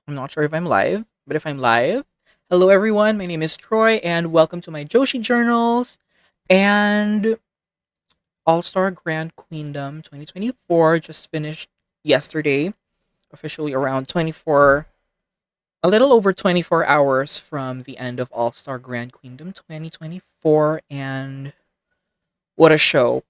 I'm not sure if I'm live, but if I'm live, hello everyone. My name is Troy, and welcome to my Joshi journals and All Star Grand Queendom 2024. Just finished yesterday, officially around 24, a little over 24 hours from the end of All Star Grand Queendom 2024, and what a show!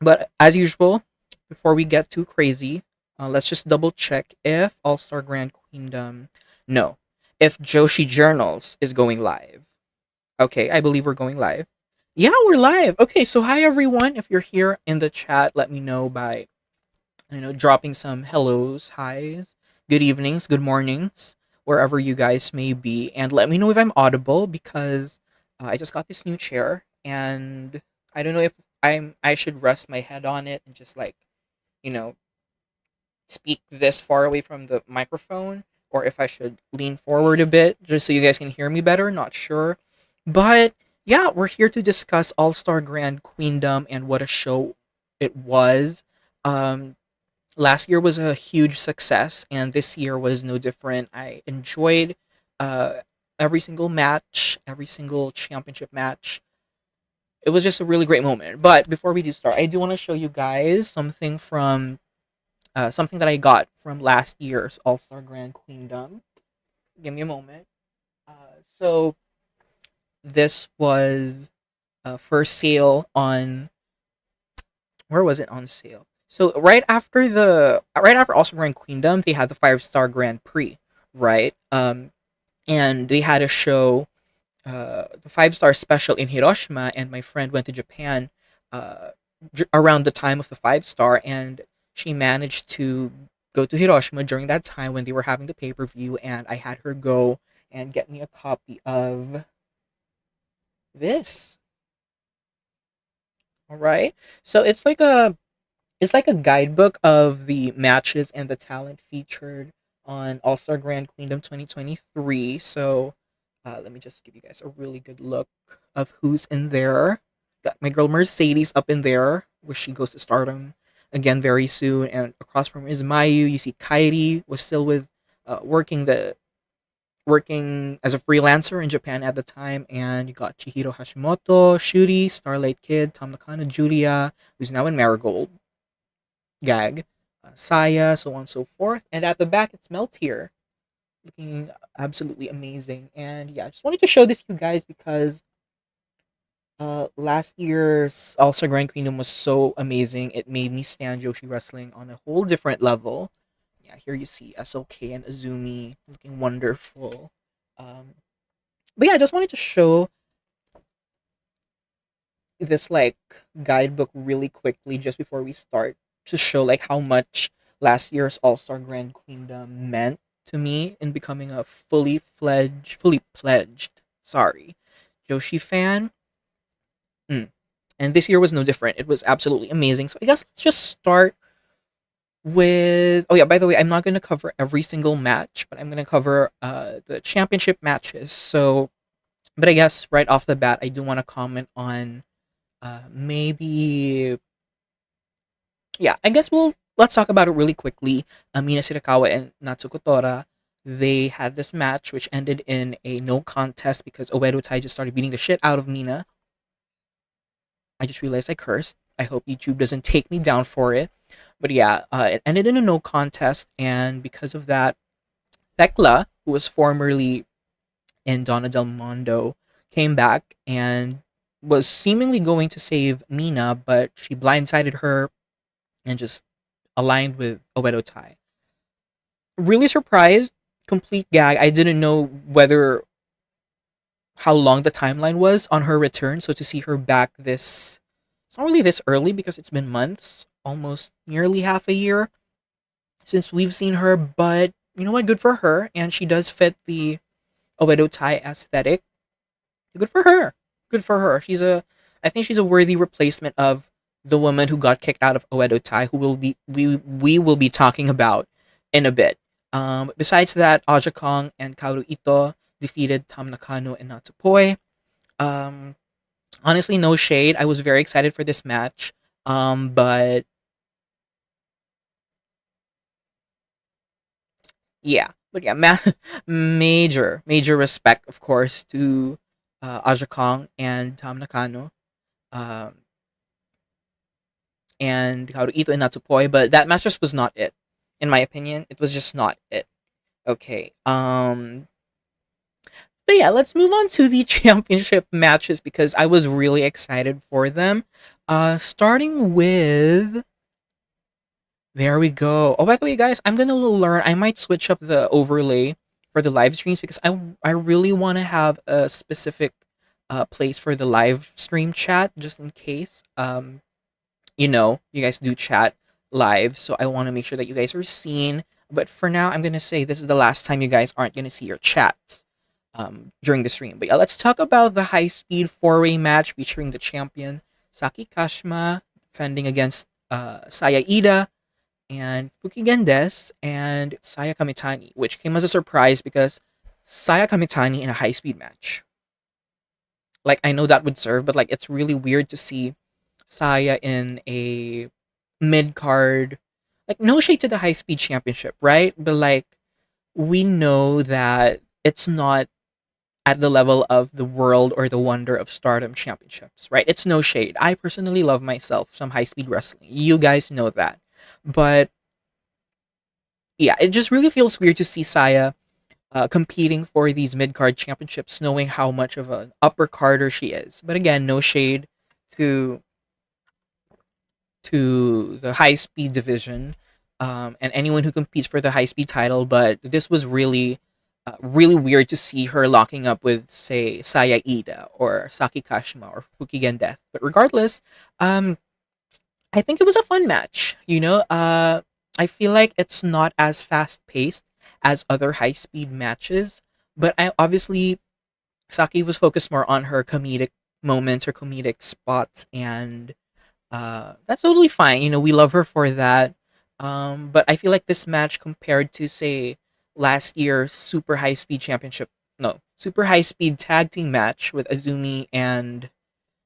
But as usual, before we get too crazy, let's just double check if All Star Grand Queendom, no, if Joshi Journals is going live. Okay, I believe we're going live. Yeah, we're live. Okay, so hi everyone. If you're here in the chat, let me know by dropping some hellos, highs, good evenings, good mornings, wherever you guys may be, and let me know if I'm audible because I just got this new chair and I don't know if I should rest my head on it and just you know speak this far away from the microphone, or if I should lean forward a bit just so you guys can hear me better. Not sure. But yeah, we're here to discuss All Star Grand Queendom and what a show it was. Um, Last year was a huge success, and this year was no different. I enjoyed uh, every single match, every single championship match. It was just a really great moment. But before we do start, I do want to show you guys something that I got from last year's All Star Grand Queendom. Give me a moment. So this was first sale on, where was it on sale? So right after All Star Grand Queendom, they had the 5 Star Grand Prix, right? And they had a show, the 5 Star special in Hiroshima, and my friend went to Japan uh, around the time of the 5 Star, and she managed to go to Hiroshima during that time when they were having the pay-per-view, and I had her go and get me a copy of this. All right. So it's like a guidebook of the matches and the talent featured on All Star Grand Queendom 2023. So let me just give you guys a really good look of who's in there. Got my girl Mercedes up in there, where she goes to Stardom again very soon. And across from her is Mayu. You see Kairi was still with working as a freelancer in Japan at the time, and you got Chihiro Hashimoto, Shuri, Starlight Kid, Tom Nakano, Julia, who's now in Marigold, Gag, Saya, so on and so forth. And at the back, it's Meltier, looking absolutely amazing. And yeah, I just wanted to show this to you guys because last year's All Star Grand Queendom was so amazing. It made me stand Joshi Wrestling on a whole different level. Yeah, here you see SLK and Azumi looking wonderful. Um, but yeah, I just wanted to show this guidebook really quickly just before we start, to show how much last year's All Star Grand Queendom meant to me in becoming a fully pledged, sorry, Joshi fan. Mm. And this year was no different. It was absolutely amazing. So I guess let's just start with. Oh yeah, by the way, I'm not going to cover every single match, but I'm going to cover the championship matches. So, but I guess right off the bat, I do want to comment on maybe, yeah, I guess let's talk about it really quickly. Mina Shirakawa and Natsuko Tora, they had this match which ended in a no contest because Oedo Tai just started beating the shit out of Mina. I just realized I cursed. I hope YouTube doesn't take me down for it. But yeah, it ended in a no contest, and because of that, Thekla, who was formerly in Donna Del Mondo, came back and was seemingly going to save Mina, but she blindsided her and just aligned with Oedo Tai. Really surprised, complete gag. I didn't know whether how long the timeline was on her return. So to see her back it's not really this early because it's been months, almost nearly half a year since we've seen her. But you know what? Good for her, and she does fit the Oedo Tai aesthetic. Good for her. Good for her. I think she's a worthy replacement of the woman who got kicked out of Oedo Tai, who we will be talking about in a bit. Besides that, Aja Kong and Kaoru Ito defeated Tam Nakano and Natsupoi. Um, Honestly, no shade. I was very excited for this match. But yeah, But yeah, major respect, of course, to Aja Kong and Tam Nakano, um, and Haruito and Natsupoi. But that match just was not it, in my opinion. It was just not it. Okay. But yeah, let's move on to the championship matches because I was really excited for them. Starting with there we go. Oh, by the way, guys, I'm gonna learn. I might switch up the overlay for the live streams because I really want to have a specific place for the live stream chat just in case. You guys do chat live, so I want to make sure that you guys are seen. But for now, I'm gonna say this is the last time you guys aren't gonna see your chats during the stream. But yeah, let's talk about the high speed four-way match featuring the champion Saki Kashima defending against Saya Ida and Fuki Gendes and Saya Kamitani, which came as a surprise because Saya Kamitani in a high speed match. Like I know that would serve, but like it's really weird to see Saya in a mid card. Like no shade to the high speed championship, right? But like we know that it's not at the level of the world or the wonder of stardom championships, right? It's no shade. I personally love myself some high speed wrestling. You guys know that. But yeah, it just really feels weird to see Saya competing for these mid card championships, knowing how much of an upper carder she is. But again, no shade to the high speed division and anyone who competes for the high speed title. But this was really weird to see her locking up with, say, Saya Ida or Saki Kashima or Fukigen Death. But regardless, I think it was a fun match. I feel like it's not as fast paced as other high speed matches, but I obviously Saki was focused more on her comedic moments, her comedic spots, and that's totally fine. We love her for that. But I feel like this match compared to say last year's super high speed championship, no, super high speed tag team match with Azumi and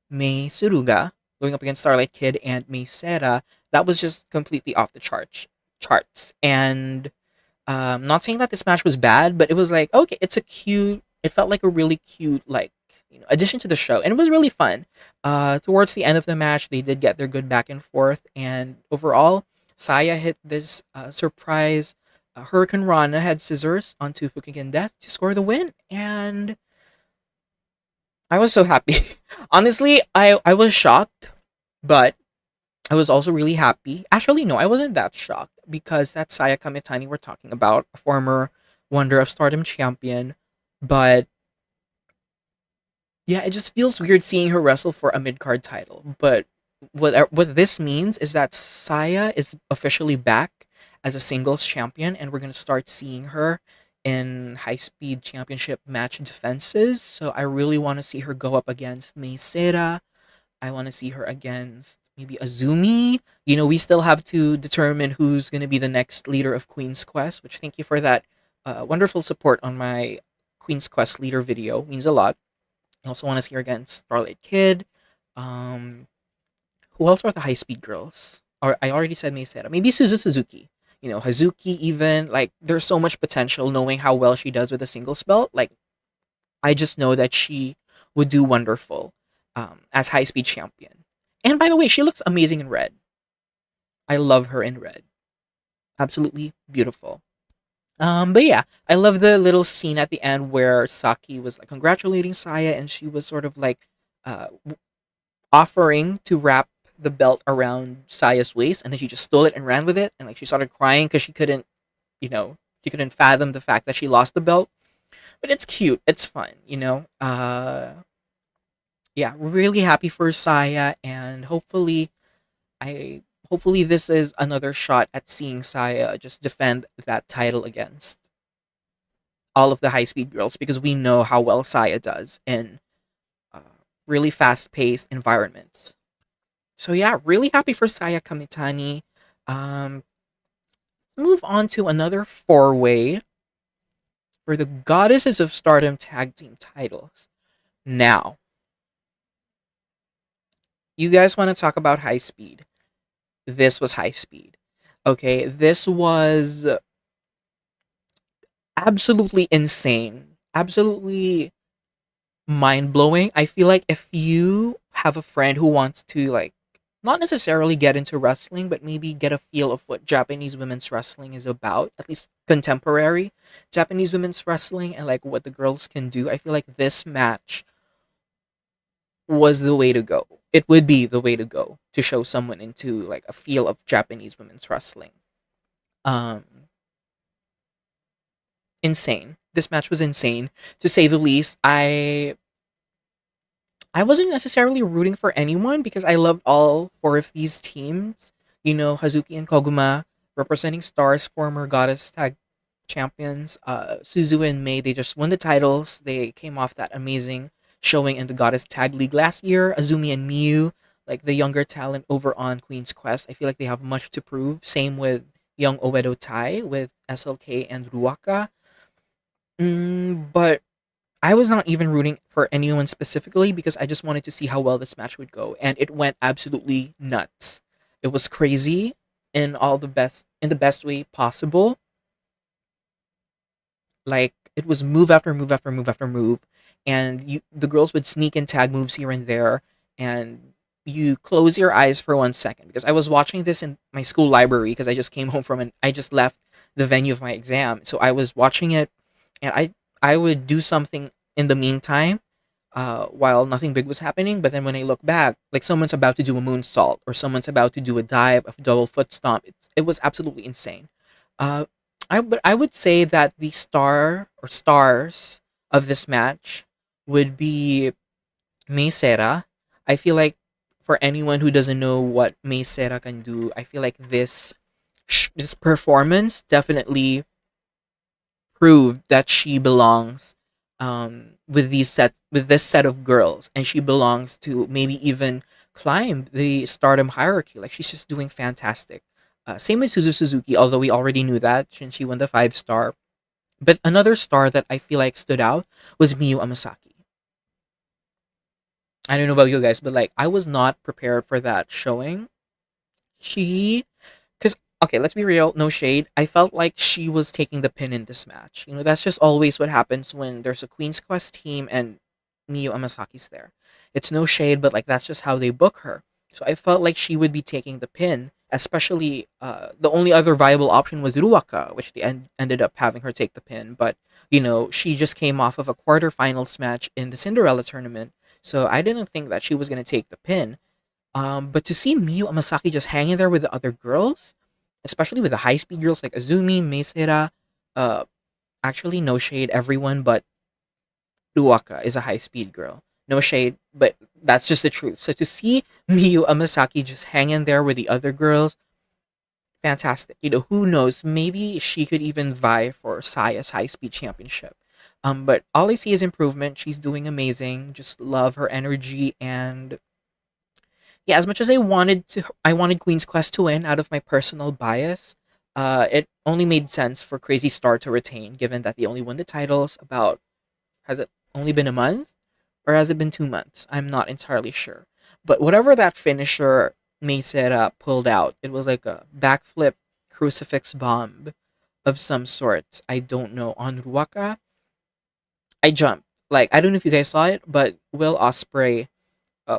Mei Suruga going up against Starlight Kid and Mei Sera, that was just completely off the charts. And not saying that this match was bad, but it was like okay, it's a cute. It felt like a really cute like addition to the show, and it was really fun. Towards the end of the match, they did get their good back and forth, and overall, Saya hit this surprise Hurricane Rana had scissors onto Fukigen Death to score the win, and I was so happy. Honestly, I was shocked, but I was also really happy. Actually, no, I wasn't that shocked because that's Saya Kamitani we're talking about, a former Wonder of Stardom champion. But yeah, it just feels weird seeing her wrestle for a mid card title. But what this means is that Saya is officially back as a singles champion, and we're gonna start seeing her in high speed championship match defenses. So I really want to see her go up against Mei Seira. I want to see her against maybe Azumi. We still have to determine who's going to be the next leader of Queen's Quest, which thank you for that wonderful support on my Queen's Quest leader video. Means a lot. I also want to see her against Starlight Kid. Um, who else are the high speed girls? Or I already said Meisera. Maybe Suzuki. Hazuki even. Like, there's so much potential knowing how well she does with a singles belt. Like, I just know that she would do wonderful as high speed champion. And by the way, she looks amazing in red. I love her in red. Absolutely beautiful. But yeah, I love the little scene at the end where Saki was like congratulating Saya, and she was sort of like uh, offering to wrap the belt around Saya's waist, and then she just stole it and ran with it, and like she started crying because she couldn't fathom the fact that she lost the belt. But it's cute, it's fun. Yeah, really happy for Saya, and I hopefully this is another shot at seeing Saya just defend that title against all of the high speed girls because we know how well Saya does in uh, really fast paced environments. So yeah, really happy for Saya Kamitani. Um, Move on to another four way for the Goddesses of Stardom tag team titles. Now, you guys want to talk about high speed? This was high speed. Okay, this was absolutely insane. Absolutely mind blowing. I feel like if you have a friend who wants to like not necessarily get into wrestling, but maybe get a feel of what Japanese women's wrestling is about, at least contemporary Japanese women's wrestling and like what the girls can do, I feel like this match was the way to go. It would be the way to go to show someone into like a feel of Japanese women's wrestling. Um Insane. This match was insane to say the least. I wasn't necessarily rooting for anyone because I loved all four of these teams. You know, Hazuki and Koguma representing Stars, former Goddess Tag champions. Suzu and Mei, they just won the titles. They came off that amazing showing in the Goddess Tag League last year. Azumi and Miyu, like the younger talent over on Queen's Quest, I feel like they have much to prove. Same with young Oedo Tai with SLK and Ruaka. But I was not even rooting for anyone specifically because I just wanted to see how well this match would go, and it went absolutely nuts. It was crazy in the best way possible. Like it was move after move after move after move, and the girls would sneak and tag moves here and there, and you close your eyes for 1 second because I was watching this in my school library because I just came home from I just left the venue of my exam, so I was watching it, and I would do something in the meantime, while nothing big was happening. But then when I look back, like someone's about to do a moonsault or someone's about to do a dive, a double foot stomp. It was absolutely insane. Uh, I would say that the star or stars of this match would be Meisera. I feel like for anyone who doesn't know what Meisera can do, I feel like this performance definitely proved that she belongs with this set of girls, and she belongs to maybe even climb the stardom hierarchy. Like she's just doing fantastic. Same with Suzuki, although we already knew that since she won the 5 star. But another star that I feel like stood out was Miyu Amasaki. I don't know about you guys, but like I was not prepared for that showing. She Because, okay, let's be real, no shade. I felt like she was taking the pin in this match. You know, that's just always what happens when there's a Queen's Quest team and Miyu Amasaki's there. It's no shade, but like that's just how they book her. So I felt like she would be taking the pin, especially the only other viable option was Ruaka, which they ended up having her take the pin. But, you know, she just came off of a quarterfinals match in the Cinderella tournament. So I didn't think that she was going to take the pin. But to see Miyu Amasaki just hanging there with the other girls, especially with the high speed girls like Azumi, Meisera, uh, actually no shade, everyone but Ruaka is a high speed girl. No shade, but that's just the truth. So to see Miyu Amasaki just hanging there with the other girls, fantastic. You know, who knows? Maybe she could even vie for Saya's high speed championship. But all I see is improvement. She's doing amazing. Just love her energy, and yeah, as much as I wanted Queen's Quest to win out of my personal bias. It only made sense for Crazy Star to retain, given that they only won the titles about, has it only been a month? Or has it been 2 months? I'm not entirely sure. But whatever that finisher Meisera pulled out, it was like a backflip crucifix bomb of some sort. I don't know. On Ruaka, I jumped. Like, I don't know if you guys saw it, but Will Osprey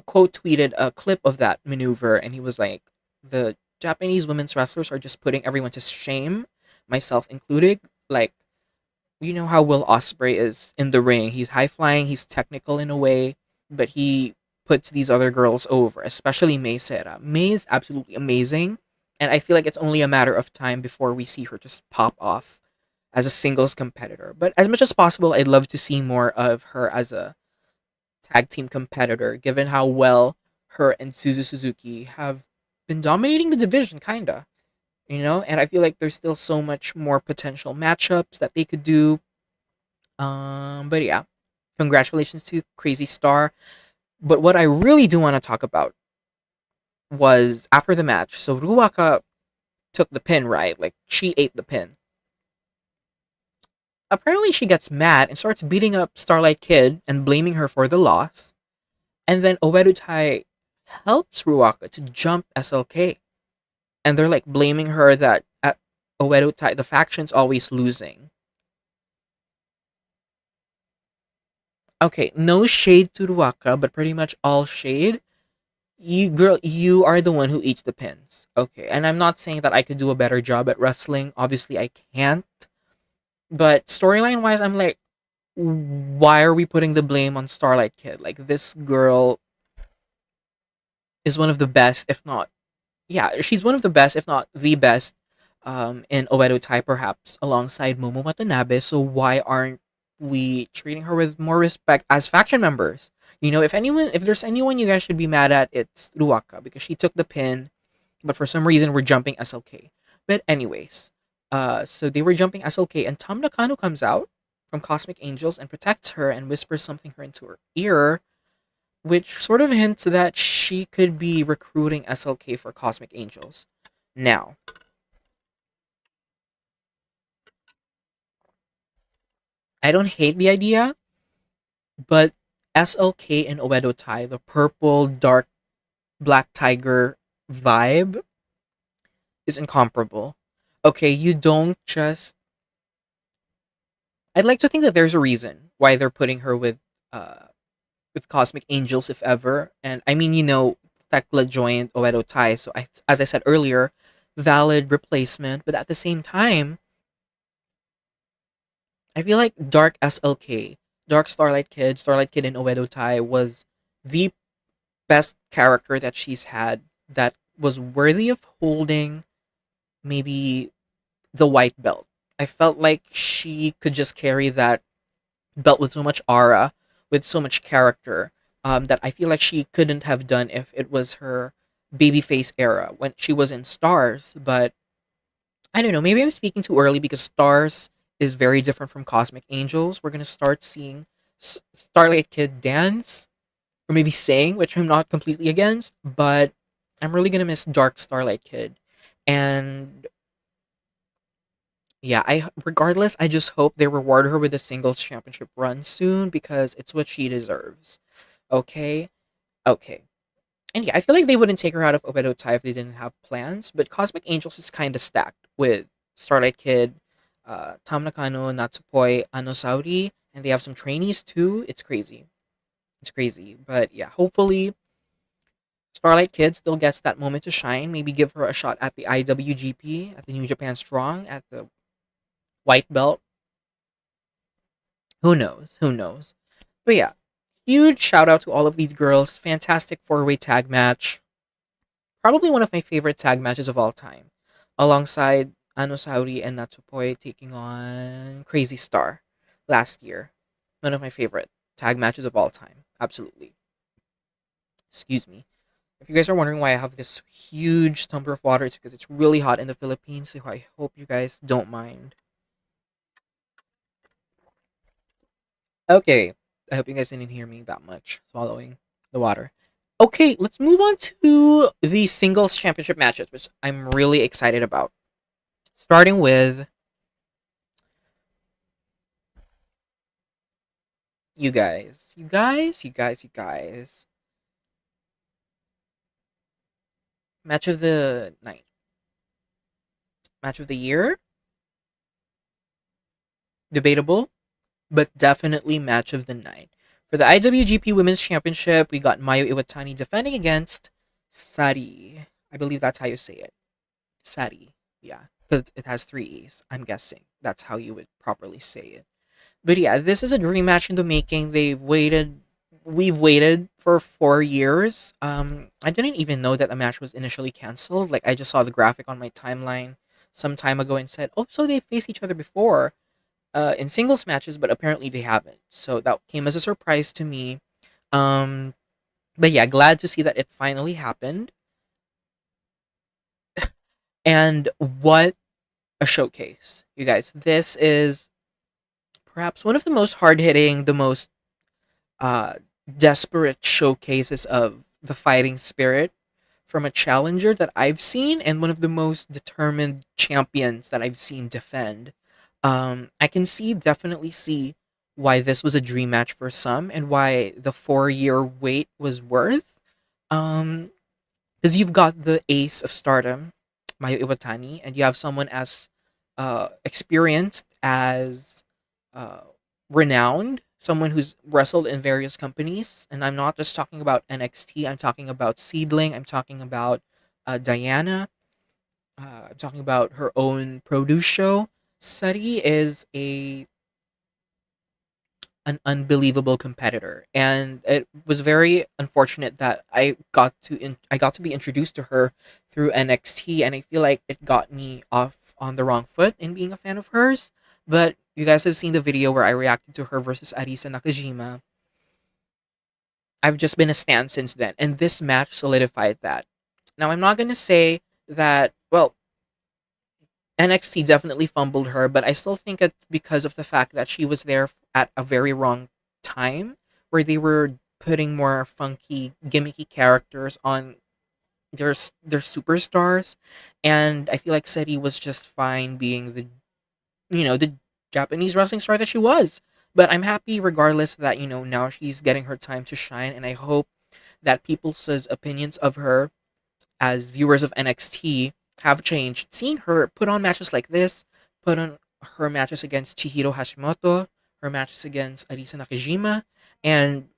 quote tweeted a clip of that maneuver, and he was like, "The Japanese women's wrestlers are just putting everyone to shame, myself included." Like, you know how Will Osprey is in the ring. He's high flying, he's technical in a way, but he puts these other girls over, especially Mei Sera. Mei is absolutely amazing, and I feel like it's only a matter of time before we see her just pop off as a singles competitor. But as much as possible, I'd love to see more of her as a tag team competitor, given how well her and Suzuki have been dominating the division, kinda. You know, and I feel like there's still so much more potential matchups that they could do. But yeah, congratulations to Crazy Star. But what I really do want to talk about was after the match. So Ruaka took the pin, right? Like she ate the pin. Apparently, she gets mad and starts beating up Starlight Kid and blaming her for the loss. And then Oerutai helps Ruaka to jump SLK. And they're like blaming her that at Oerutai, the faction's always losing. Okay, no shade to Ruaka, but pretty much all shade. You girl, you are the one who eats the pins. Okay, and I'm not saying that I could do a better job at wrestling. Obviously, I can't. But storyline wise, I'm like, why are we putting the blame on Starlight Kid? Like this girl is one of the best, if not, yeah, she's one of the best, if not the best, in Oedo Tai, perhaps alongside Momo Watanabe. So why aren't we treating her with more respect as faction members? You know, if there's anyone you guys should be mad at, it's Ruaka because she took the pin, but for some reason we're jumping SLK. But anyways, so they were jumping SLK, and Tam Nakano comes out from Cosmic Angels and protects her and whispers something her into her ear, which sort of hints that she could be recruiting SLK for Cosmic Angels. Now, I don't hate the idea, but SLK and Oedo Tai, the purple, dark, black tiger vibe, is incomparable. Okay, you don't just. I'd like to think that there's a reason why they're putting her with Cosmic Angels, if ever. And I mean, Tekla joined Oedo Tai, so as I said earlier, valid replacement. But at the same time, I feel like Dark SLK, Dark Starlight Kid in Oedo Tai was the best character that she's had that was worthy of holding maybe the white belt. I felt like she could just carry that belt with so much aura, with so much character, that I feel like she couldn't have done if it was her babyface era when she was in Stars. But I don't know, maybe I'm speaking too early because Stars is very different from Cosmic Angels. We're gonna start seeing Starlight Kid dance, or maybe sing, which I'm not completely against, but I'm really gonna miss Dark Starlight Kid. And yeah, I regardless, I just hope they reward her with a singles championship run soon because it's what she deserves. Okay? Okay. And yeah, I feel like they wouldn't take her out of Obedo Tai if they didn't have plans, but Cosmic Angels is kind of stacked with Starlight Kid, Tam Nakano, Natsupoi, Ano Saori, and they have some trainees too. It's crazy. It's crazy. But yeah, hopefully Starlight Kid still gets that moment to shine. Maybe give her a shot at the IWGP, at the New Japan Strong, at the white belt. Who knows? Who knows? But yeah, huge shout out to all of these girls. Fantastic four-way tag match. Probably one of my favorite tag matches of all time. Alongside Ano Saori and Natsupoi taking on Crazy Star last year. One of my favorite tag matches of all time. Absolutely. Excuse me. If you guys are wondering why I have this huge tumbler of water, it's because it's really hot in the Philippines, so I hope you guys don't mind. Okay. I hope you guys didn't hear me that much swallowing the water. Okay, let's move on to the singles championship matches, which I'm really excited about. Starting with you guys. You guys. Match of the night. Match of the year? Debatable, but definitely match of the night. For the IWGP Women's Championship, we got Mayu Iwatani defending against Sareee. I believe that's how you say it. Sareee. Yeah, because it has three E's. I'm guessing that's how you would properly say it. But yeah, this is a dream match in the making. We've waited for 4 years. I didn't even know that the match was initially canceled. Like I just saw the graphic on my timeline some time ago and said, "Oh, so they faced each other before in singles matches, but apparently they haven't." So that came as a surprise to me. Um, but yeah, glad to see that it finally happened. And what a showcase, you guys! This is perhaps one of the most hard hitting, the most uh, desperate showcases of the fighting spirit from a challenger that I've seen and one of the most determined champions that I've seen defend. I can definitely see why this was a dream match for some and why the 4 year wait was worth. Um, because you've got the ace of stardom, Mayu Iwatani, and you have someone as experienced as uh, renowned, someone who's wrestled in various companies, and I'm not just talking about NXT. I'm talking about Seedling. I'm talking about Diana. I'm talking about her own produce show. Sareee is a an unbelievable competitor, and it was very unfortunate that I got to be introduced to her through NXT, and I feel like it got me off on the wrong foot in being a fan of hers. But you guys have seen the video where I reacted to her versus Arisa Nakajima. I've just been a stan since then, and this match solidified that. Now I'm not gonna say that, well, NXT definitely fumbled her, but I still think it's because of the fact that she was there at a very wrong time, where they were putting more funky, gimmicky characters on their superstars, and I feel like Seti was just fine being the Japanese wrestling star that she was. But I'm happy regardless that now she's getting her time to shine, and I hope that people's opinions of her as viewers of NXT have changed. Seeing her put on matches like this, put on her matches against Chihiro Hashimoto, her matches against Arisa Nakajima, and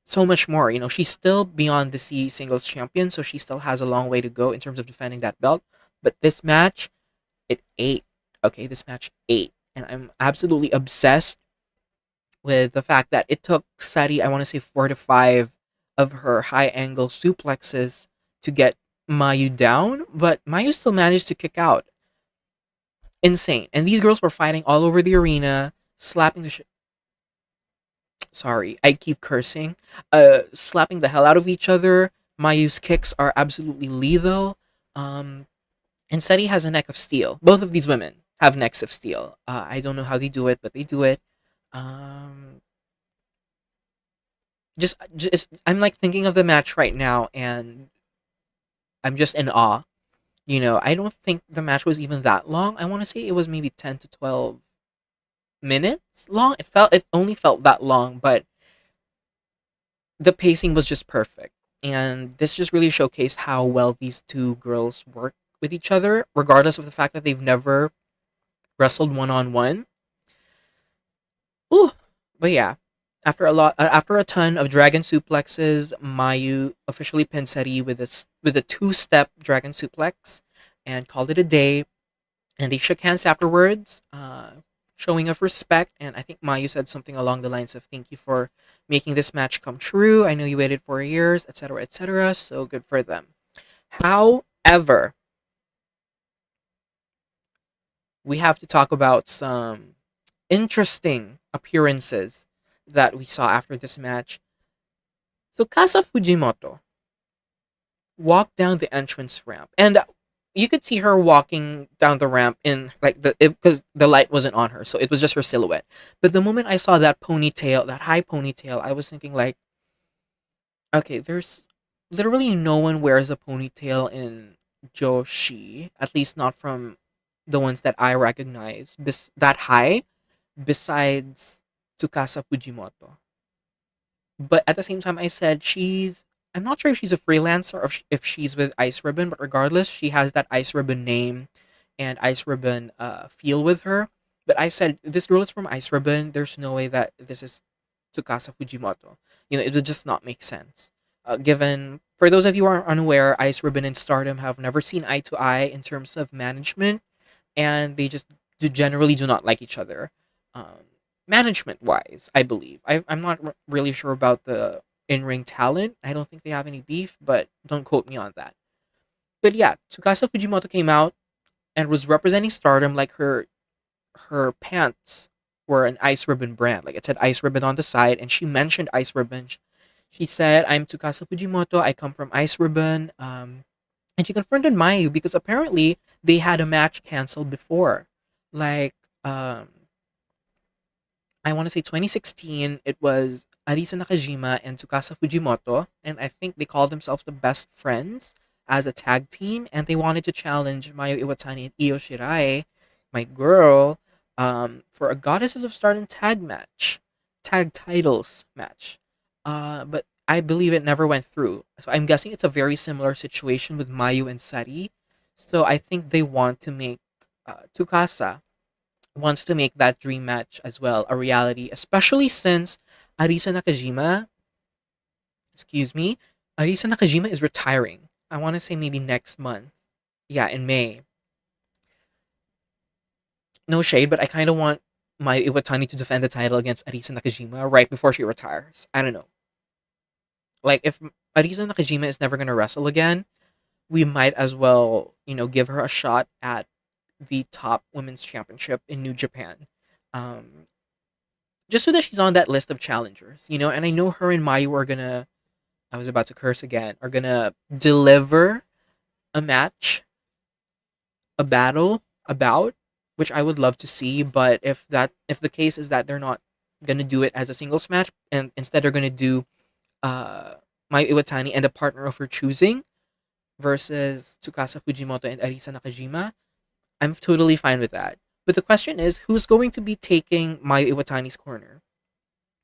so much more. She's still beyond the C singles champion, so she still has a long way to go in terms of defending that belt. But this match, it ate. Okay, this match ate. And I'm absolutely obsessed with the fact that it took Sareee, I want to say 4 to 5 of her high angle suplexes to get Mayu down, but Mayu still managed to kick out. Insane. And these girls were fighting all over the arena, slapping the shit. Sorry, I keep cursing. Slapping the hell out of each other. Mayu's kicks are absolutely lethal. And Sareee has a neck of steel. Both of these women have necks of steel. I don't know how they do it, but they do it. Um, just I'm like thinking of the match right now, and I'm just in awe. I don't think the match was even that long. I want to say it was maybe 10 to 12 minutes long. It only felt that long, but the pacing was just perfect. And this just really showcased how well these two girls work with each other, regardless of the fact that they've never wrestled one on one. Ooh, but yeah, after a ton of dragon suplexes, Mayu officially pinned Sareee with a 2-step dragon suplex, and called it a day. And they shook hands afterwards, showing of respect. And I think Mayu said something along the lines of "Thank you for making this match come true. I know you waited for years, etc., etc." So good for them. However, we have to talk about some interesting appearances that we saw after this match. So Kasa Fujimoto walked down the entrance ramp, and you could see her walking down the ramp in like because the light wasn't on her, so it was just her silhouette. But the moment I saw that ponytail, that high ponytail, I was thinking like, okay, there's literally no one wears a ponytail in Joshi, at least not from the ones that I recognize, that high, besides Tsukasa Fujimoto. But at the same time, I said I'm not sure if she's a freelancer or if she's with Ice Ribbon, but regardless, she has that Ice Ribbon name and Ice Ribbon feel with her. But I said, this girl is from Ice Ribbon. There's no way that this is Tsukasa Fujimoto. It would just not make sense. Given, for those of you who are unaware, Ice Ribbon and Stardom have never seen eye to eye in terms of management, and they just generally do not like each other. Management wise, I believe. I'm not really sure about the in ring talent. I don't think they have any beef, but don't quote me on that. But yeah, Tsukasa Fujimoto came out and was representing Stardom like her pants were an Ice Ribbon brand. Like it said Ice Ribbon on the side, and she mentioned Ice Ribbon. She said, "I'm Tsukasa Fujimoto. I come from Ice Ribbon." And she confronted Mayu because apparently they had a match canceled before. Like, I want to say 2016, it was Arisa Nakajima and Tsukasa Fujimoto, and I think they called themselves the best friends as a tag team, and they wanted to challenge Mayu Iwatani and Io Shirai, my girl, for a Goddesses of Stardom tag titles match. But I believe it never went through. So I'm guessing it's a very similar situation with Mayu and Sareee. So I think they want to make Tsukasa wants to make that dream match as well a reality, especially since Arisa Nakajima, excuse me, Arisa Nakajima is retiring. I want to say maybe next month. Yeah, in May. No shade, but I kind of want Mayu Iwatani to defend the title against Arisa Nakajima right before she retires. I don't know. Like, if Arisa Nakajima is never going to wrestle again, we might as well, give her a shot at the top women's championship in New Japan. Um, just so that she's on that list of challengers, and I know her and Mayu are gonna, I was about to curse again, are gonna deliver a match, a battle, about, which I would love to see, but if the case is that they're not gonna do it as a singles match, and instead they're gonna do uh Mayu Iwatani and a partner of her choosing versus Tsukasa Fujimoto and Arisa Nakajima, I'm totally fine with that. But the question is, who's going to be taking Mayu Iwatani's corner?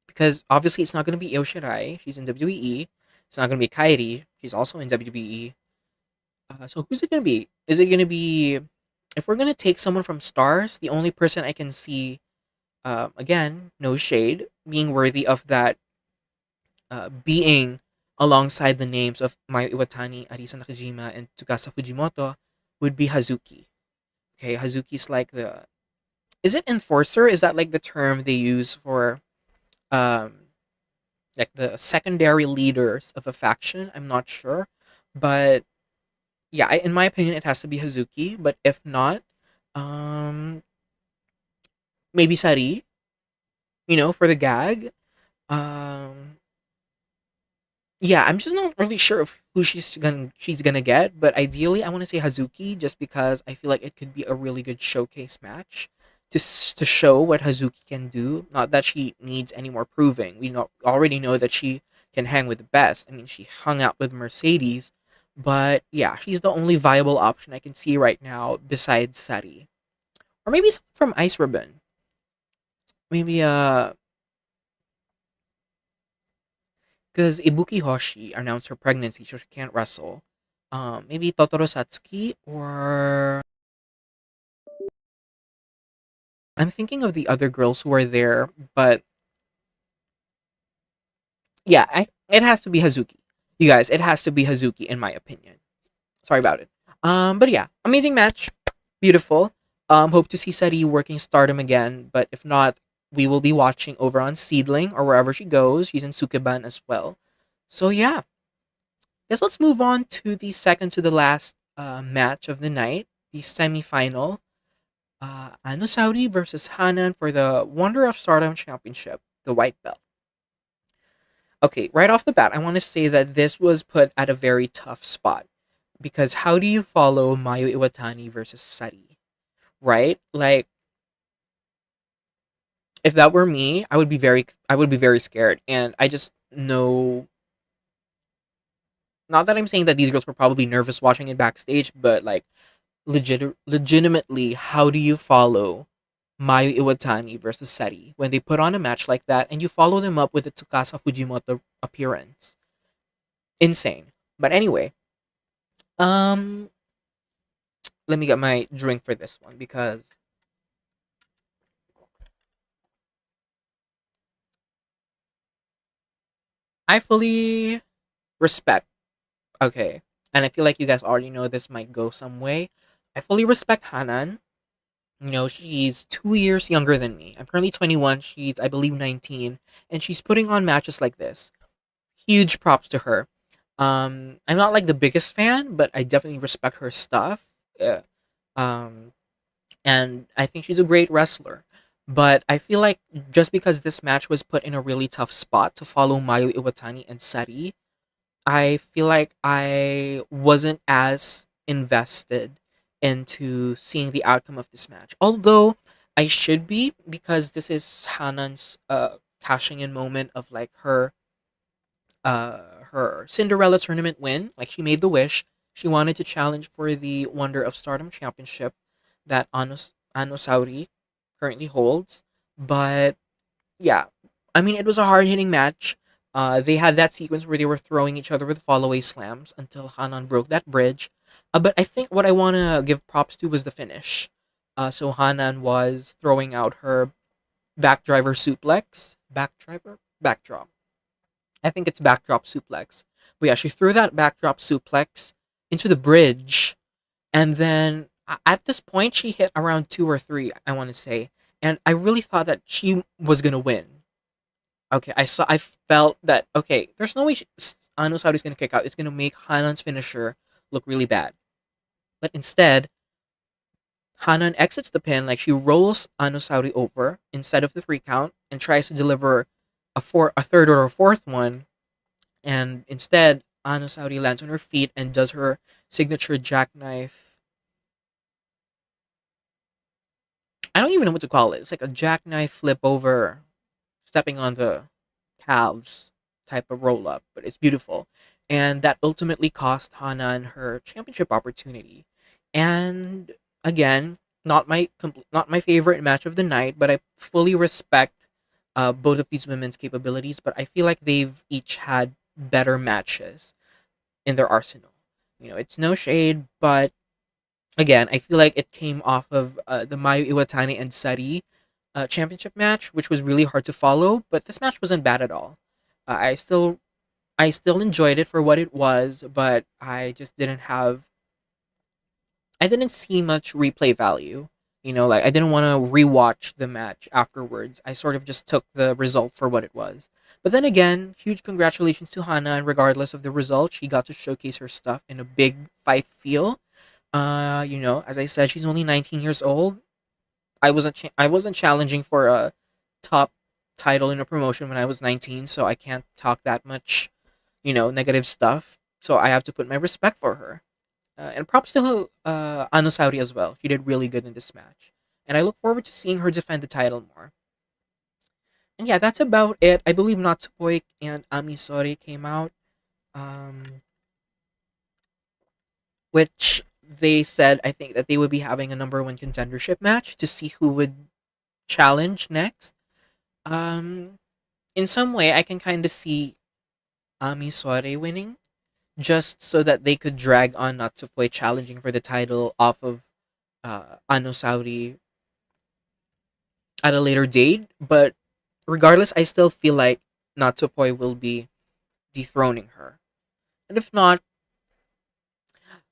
Because obviously it's not going to be Io Shirai. She's in WWE. It's not going to be Kairi. She's also in WWE. So who's it going to be? Is it going to be... If we're going to take someone from Stars, the only person I can see, again, no shade, being worthy of that, being alongside the names of Mayu Iwatani, Arisa Nakajima, and Tsukasa Fujimoto would be Hazuki. Okay, Hazuki's like the... Is it enforcer? Is that like the term they use for um like the secondary leaders of a faction? I'm not sure, but yeah, in my opinion, it has to be Hazuki. But if not, um, maybe Sareee. For the gag. Um, yeah, I'm just not really sure of who she's gonna get, but ideally, I want to say Hazuki, just because I feel like it could be a really good showcase match to show what Hazuki can do. Not that she needs any more proving. Already know that she can hang with the best. I mean, she hung out with Mercedes, but yeah, she's the only viable option I can see right now besides Sari, or maybe someone from Ice Ribbon. Maybe because Ibuki Hoshi announced her pregnancy, so she can't wrestle. Maybe Totoro Satsuki, or I'm thinking of the other girls who are there, but yeah, it has to be Hazuki. You guys, it has to be Hazuki in my opinion. Sorry about it. But yeah, amazing match, beautiful. Hope to see Sari working Stardom again, but if not, we will be watching over on Seedling or wherever she goes. She's in Sukeban as well. So yeah, guess let's move on to the second to the last match of the night, the semifinal. Anu Saori versus Hanan for the Wonder of Stardom Championship, the white belt. Okay, right off the bat, I want to say that this was put at a very tough spot because how do you follow Mayu Iwatani versus Sari, right? Like, if that were me, I would be very scared, and I just know. Not that I'm saying that these girls were probably nervous watching it backstage, but like legitimately, how do you follow Mayu Iwatani versus Sari when they put on a match like that and you follow them up with the Tsukasa Fujimoto appearance? Insane. But anyway, um, let me get my drink for this one because I fully respect. Okay, and I feel like you guys already know this might go some way. I fully respect Hanan. She's 2 years younger than me. I'm currently 21. She's, I believe, 19. And she's putting on matches like this. Huge props to her. I'm not like the biggest fan, but I definitely respect her stuff. Uh, um, and I think she's a great wrestler. But I feel like just because this match was put in a really tough spot to follow Mayu Iwatani and Sari, I feel like I wasn't as invested into seeing the outcome of this match. Although I should be, because this is Hanan's cashing in moment of like her Cinderella tournament win. Like, she made the wish. She wanted to challenge for the Wonder of Stardom Championship that Ano Sauri currently holds. But yeah, I mean, it was a hard hitting match. They had that sequence where they were throwing each other with follow-away slams until Hanan broke that bridge. But I think what I want to give props to was the finish. So Hanan was throwing out her backdriver suplex. Backdriver? Backdrop. I think it's backdrop suplex. But yeah, she threw that backdrop suplex into the bridge. And then at this point, she hit around two or three, I want to say. And I really thought that she was going to win. Okay, I felt that, okay, there's no way Anu Sauri's going to kick out. It's going to make Hanan's finisher look really bad. But instead, Hanan exits the pin, like she rolls Anu Sauri over instead of the three count and tries to deliver a third or a fourth one. And instead, Anu Sauri lands on her feet and does her signature jackknife. I don't even know what to call it. It's like a jackknife flip over, stepping on the calves type of roll up, but it's beautiful. And that ultimately cost Hanan her championship opportunity. And again, not my favorite match of the night, but I fully respect both of these women's capabilities. But I feel like they've each had better matches in their arsenal. It's no shade, but again, I feel like it came off of the Mayu Iwatani and Sareee championship match, which was really hard to follow. But this match wasn't bad at all. I still enjoyed it for what it was, but I didn't see much replay value. Like I didn't want to rewatch the match afterwards. I sort of just took the result for what it was. But then again, huge congratulations to Hana, and regardless of the result, she got to showcase her stuff in a big fight feel. As I said, she's only 19 years old. I wasn't challenging for a top title in a promotion when I was 19, so I can't talk that much, negative stuff. So I have to put my respect for her. And props to Anosauri as well. She did really good in this match. And I look forward to seeing her defend the title more. And yeah, that's about it. I believe Natsupoi and Amisori came out. Um, which they said, I think, that they would be having a number one contendership match to see who would challenge next. Um, in some way, I can kind of see Amisore winning, just so that they could drag on Natsupoi challenging for the title off of Anosauri at a later date. But regardless, I still feel like Natsupoi will be dethroning her. And if not,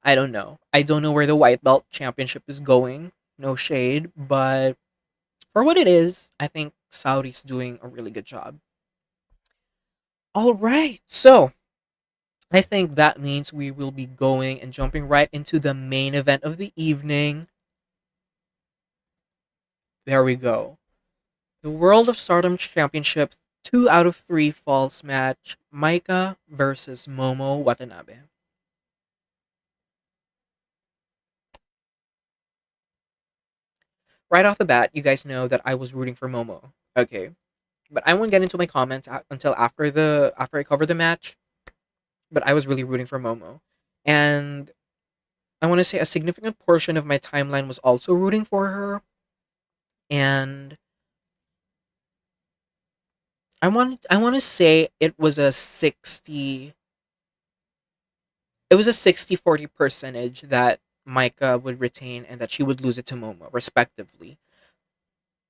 I don't know. I don't know where the white belt championship is going. No shade, but for what it is, I think Sauri's doing a really good job. All right, so I think that means we will be going and jumping right into the main event of the evening. There we go. The World of Stardom Championship 2 out of 3 falls match, Maika versus Momo Watanabe. Right off the bat, you guys know that I was rooting for Momo. Okay. But I won't get into my comments until after I cover the match. But I was really rooting for Momo. And I want to say a significant portion of my timeline was also rooting for her. And I want to say it was a 60-40 percentage that Maika would retain and that she would lose it to Momo, respectively.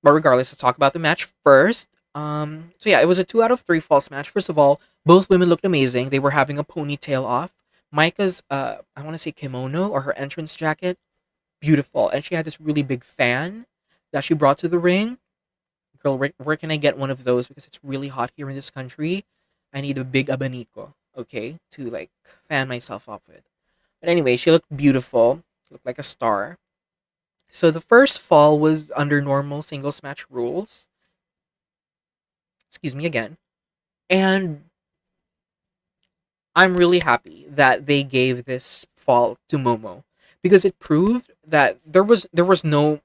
But regardless, let's talk about the match first. So yeah, it was a 2 out of 3 false match. First of all, both women looked amazing. They were having a ponytail off. Maika's I want to say kimono or her entrance jacket, beautiful, and she had this really big fan that she brought to the ring. Girl, where can I get one of those? Because it's really hot here in this country. I need a big abanico, okay, to like fan myself off with. But anyway, she looked beautiful, looked like a star. So the first fall was under normal singles match rules. Excuse me again. And I'm really happy that they gave this fall to Momo because it proved that there was no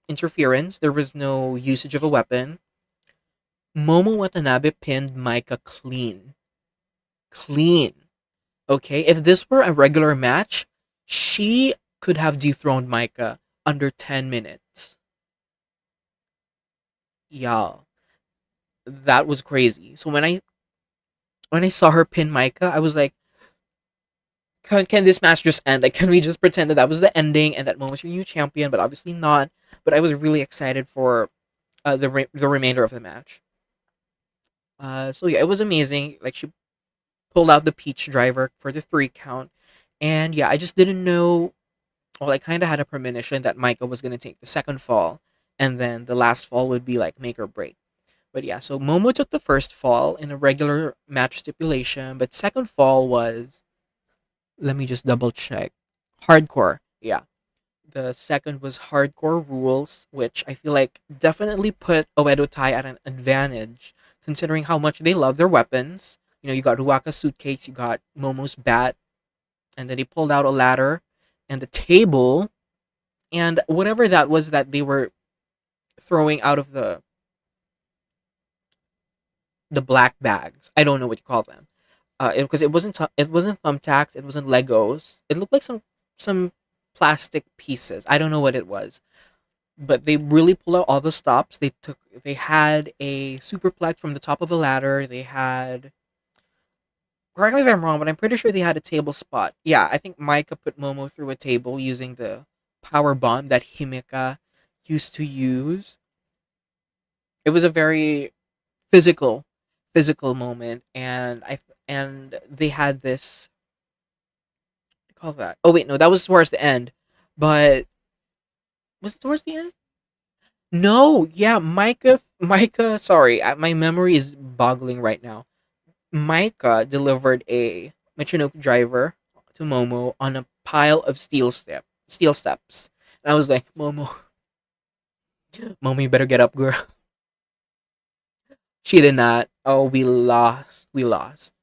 interference, there was no usage of a weapon. Momo Watanabe pinned Maika clean. Clean. Okay, if this were a regular match, she could have dethroned Maika under 10 minutes. Y'all, that was crazy. So when I saw her pin Maika, I was like, can this match just end? Like, can we just pretend that that was the ending and that Momo was your new champion? But obviously not. But I was really excited for the remainder of the match. So yeah, it was amazing. Like she pulled out the peach driver for the 3 count, and yeah, I just didn't know. Well, I kind of had a premonition that Maika was gonna take the second fall, and then the last fall would be like make or break. But yeah, so Momo took the first fall in a regular match stipulation, but second fall was, let me just double check, hardcore. Yeah, the second was hardcore rules, which I feel like definitely put Oedo Tai at an advantage, considering how much they love their weapons. You know, you got Ruaka's suitcase, you got Momo's bat, and then they pulled out a ladder and the table and whatever that was that they were throwing out of the black bags. I don't know what you call them. Because it wasn't thumbtacks, it wasn't Legos. It looked like some plastic pieces. I don't know what it was, but they really pulled out all the stops. They had a superplex from the top of a ladder. They had, correct me if I'm wrong, but I'm pretty sure they had a table spot. Yeah, I think Maika put Momo through a table using the power bomb that Himeka used to use. It was a very physical physical moment, and they had this, what do you call that? Oh wait, no, that was towards the end. But was it towards the end? No, yeah, Micah, sorry, my memory is boggling right now. Micah delivered a Michinoku driver to Momo on a pile of steel steps. And I was like, Momo, you better get up, girl. She did not. Oh, we lost. We lost.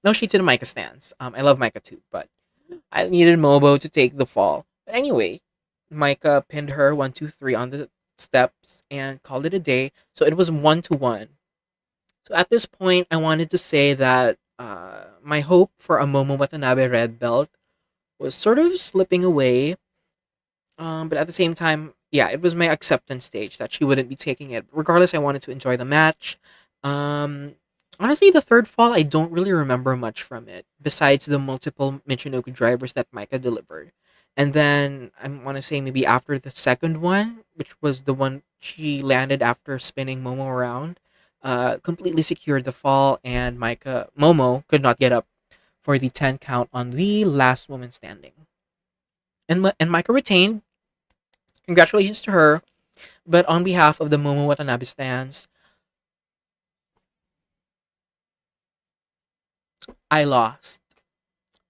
No shade to the Micah stance. I love Micah too, but I needed Momo to take the fall. But anyway, Micah pinned her 1, 2, 3 on the steps and called it a day. So it was 1-1. So at this point, I wanted to say that my hope for a Momo Watanabe red belt was sort of slipping away. But at the same time, yeah, it was my acceptance stage that she wouldn't be taking it. Regardless, I wanted to enjoy the match. Um, Honestly, the third fall, I don't really remember much from it, besides the multiple Michinoku drivers that Micah delivered. And then I want to say maybe after the second one, which was the one she landed after spinning Momo around, completely secured the fall, and Momo could not get up for the 10 count on the last woman standing. And Micah retained. Congratulations to her. But on behalf of the Momo Watanabe stands, I lost.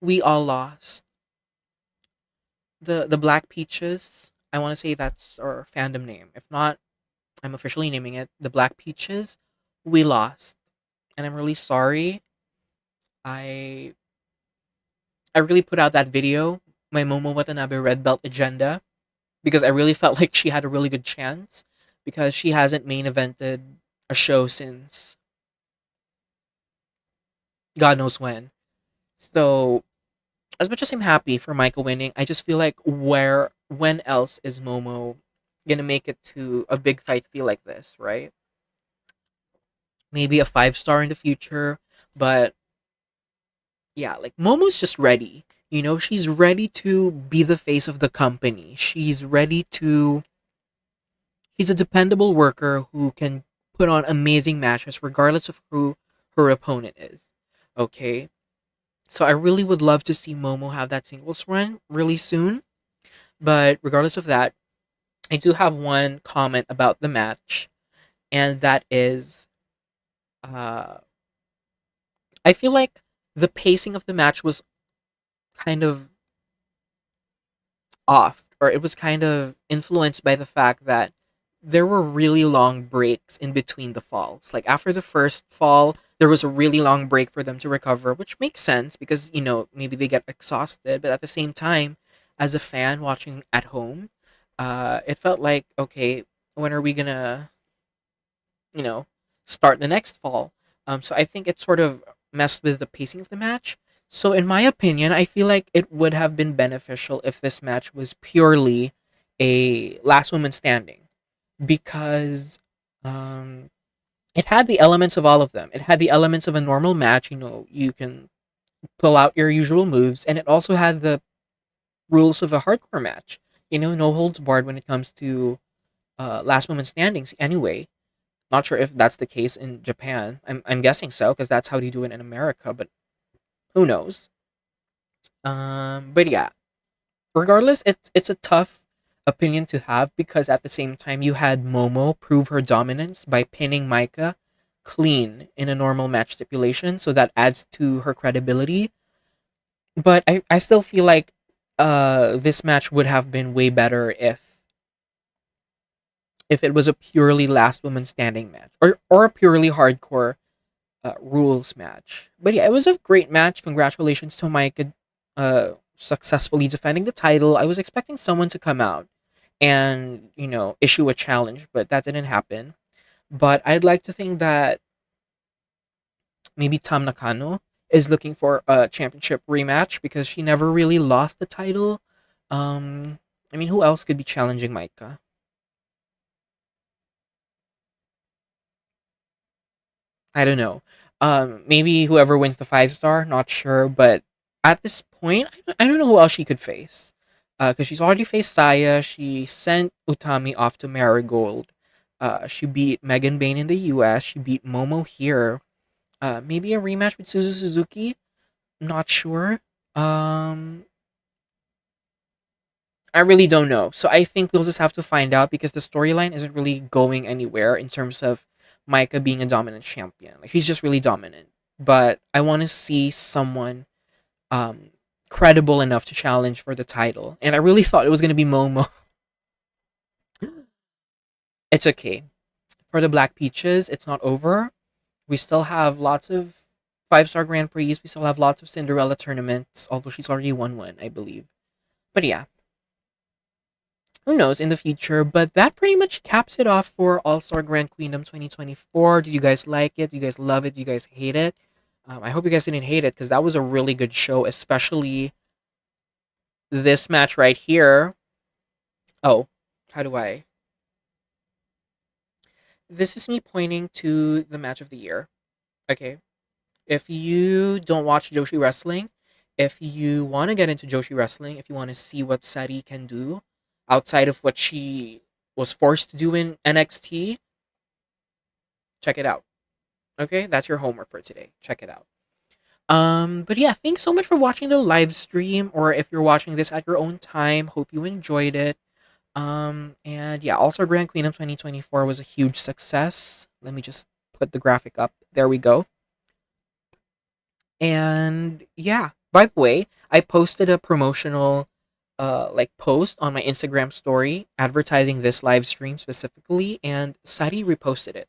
We all lost. The Black Peaches, I want to say that's our fandom name. If not, I'm officially naming it the Black Peaches. We lost. And I'm really sorry. I I really put out that video, my Momo Watanabe Red Belt agenda, because I really felt like she had a really good chance because she hasn't main evented a show since God knows when. So as much as I'm happy for Michael winning, I just feel like when else is Momo gonna make it to a big fight feel like this, right? Maybe a 5 star in the future, but yeah, like Momo's just ready. You know, she's ready to be the face of the company. She's a dependable worker who can put on amazing matches regardless of who her opponent is. Okay? So I really would love to see Momo have that singles run really soon. But regardless of that, I do have one comment about the match, and that is, uh, I feel like the pacing of the match was kind of off, or it was kind of influenced by the fact that there were really long breaks in between the falls. Like after the first fall, there was a really long break for them to recover, which makes sense because, you know, maybe they get exhausted. But at the same time, as a fan watching at home, it felt like, okay, when are we gonna, you know, start the next fall? So I think it sort of messed with the pacing of the match. So in my opinion, I feel like it would have been beneficial if this match was purely a last woman standing because it had the elements of all of them. It had the elements of a normal match. You know, you can pull out your usual moves, and it also had the rules of a hardcore match. You know, no holds barred when it comes to last moment standings. Anyway, not sure if that's the case in Japan. I'm guessing so because that's how they do it in America, but who knows? But yeah, regardless, it's a tough opinion to have because at the same time you had Momo prove her dominance by pinning Maika clean in a normal match stipulation, so that adds to her credibility. But I still feel like this match would have been way better if it was a purely last woman standing match or a purely hardcore rules match. But yeah, it was a great match. Congratulations to Mike successfully defending the title. I was expecting someone to come out and, you know, issue a challenge, but that didn't happen. But I'd like to think that maybe Tam Nakano is looking for a championship rematch because she never really lost the title. Um, I mean, who else could be challenging Maika? I don't know. Maybe whoever wins the 5 star, not sure. But at this point, I don't know who else she could face. Because she's already faced Saya. She sent Utami off to Marigold. She beat Megan Bain in the US. She beat Momo here. Maybe a rematch with Suzu Suzuki. Not sure. Um, I really don't know. So I think we'll just have to find out because the storyline isn't really going anywhere in terms of Maika being a dominant champion. Like he's just really dominant. But I want to see someone um credible enough to challenge for the title. And I really thought it was gonna be Momo. It's okay. For the Black Peaches, it's not over. We still have lots of 5 star Grand Prix. We still have lots of Cinderella tournaments, although she's already won one, I believe. But yeah, who knows in the future, but that pretty much caps it off for All Star Grand Queendom 2024. Did you guys like it? Do you guys love it? Do you guys hate it? I hope you guys didn't hate it because that was a really good show, especially this match right here. Oh, how do I? This is me pointing to the match of the year. Okay. If you don't watch Joshi Wrestling, if you want to get into Joshi Wrestling, if you want to see what Sareee can do outside of what she was forced to do in NXT, check it out. Okay, that's your homework for today. Check it out. But yeah, thanks so much for watching the live stream, or if you're watching this at your own time, hope you enjoyed it. And yeah, All Star Grand Queendom 2024 was a huge success. Let me just put the graphic up. There we go. And yeah, by the way, I posted a promotional like post on my Instagram story advertising this live stream specifically, and Sadi reposted it.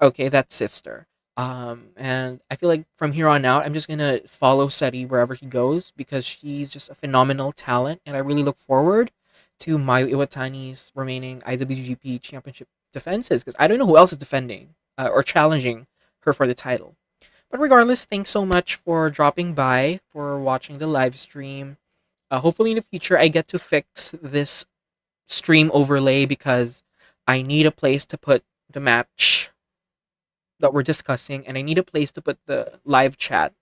Okay, that's sister. And I feel like from here on out, I'm just gonna follow Seti wherever she goes because she's just a phenomenal talent, and I really look forward to Mayu Iwatani's remaining IWGP Championship defenses because I don't know who else is defending or challenging her for the title. But regardless, thanks so much for dropping by, for watching the live stream. Hopefully, in the future, I get to fix this stream overlay because I need a place to put the match that we're discussing, and I need a place to put the live chat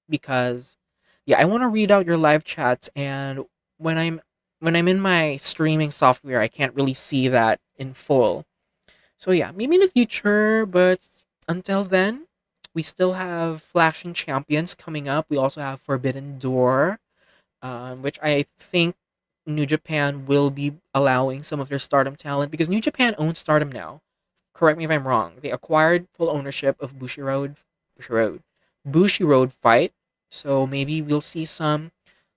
because yeah, I want to read out your live chats, and when I'm when I'm in my streaming software, I can't really see that in full. So yeah, maybe in the future, but until then, we still have Flashing Champions coming up. We also have Forbidden Door, which I think New Japan will be allowing some of their Stardom talent because New Japan owns Stardom now. Correct me if I'm wrong. They acquired full ownership of Bushi Road Fight. So maybe we'll see some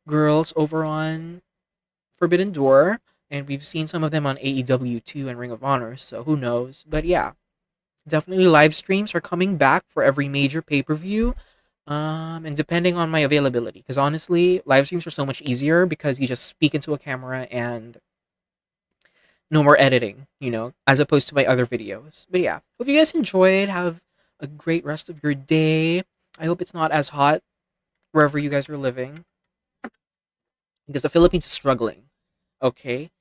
girls over on Forbidden Door, and we've seen some of them on AEW too and Ring of Honor. So who knows? But yeah, definitely live streams are coming back for every major pay per view. And depending on my availability, because honestly, live streams are so much easier because you just speak into a camera and no more editing, as opposed to my other videos. But yeah, hope you guys enjoyed. Have a great rest of your day. I hope it's not as hot wherever you guys are living because the Philippines is struggling. Okay.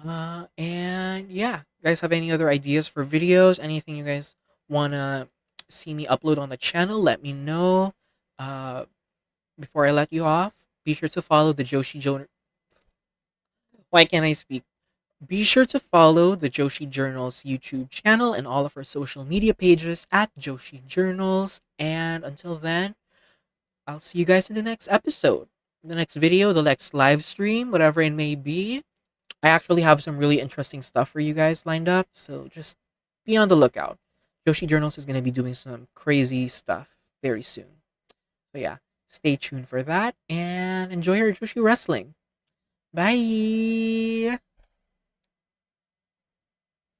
And yeah, you guys have any other ideas for videos? Anything you guys want to see me upload on the channel, let me know. Uh, Before I let you off, be sure to follow the Why can't I speak? Be sure to follow the Joshi Journals YouTube channel and all of our social media pages at Joshi Journals. And until then, I'll see you guys in the next episode, the next video, the next live stream, whatever it may be. I actually have some really interesting stuff for you guys lined up, so just be on the lookout. Joshi Journals is going to be doing some crazy stuff very soon. So yeah, stay tuned for that and enjoy your Joshi wrestling. Bye!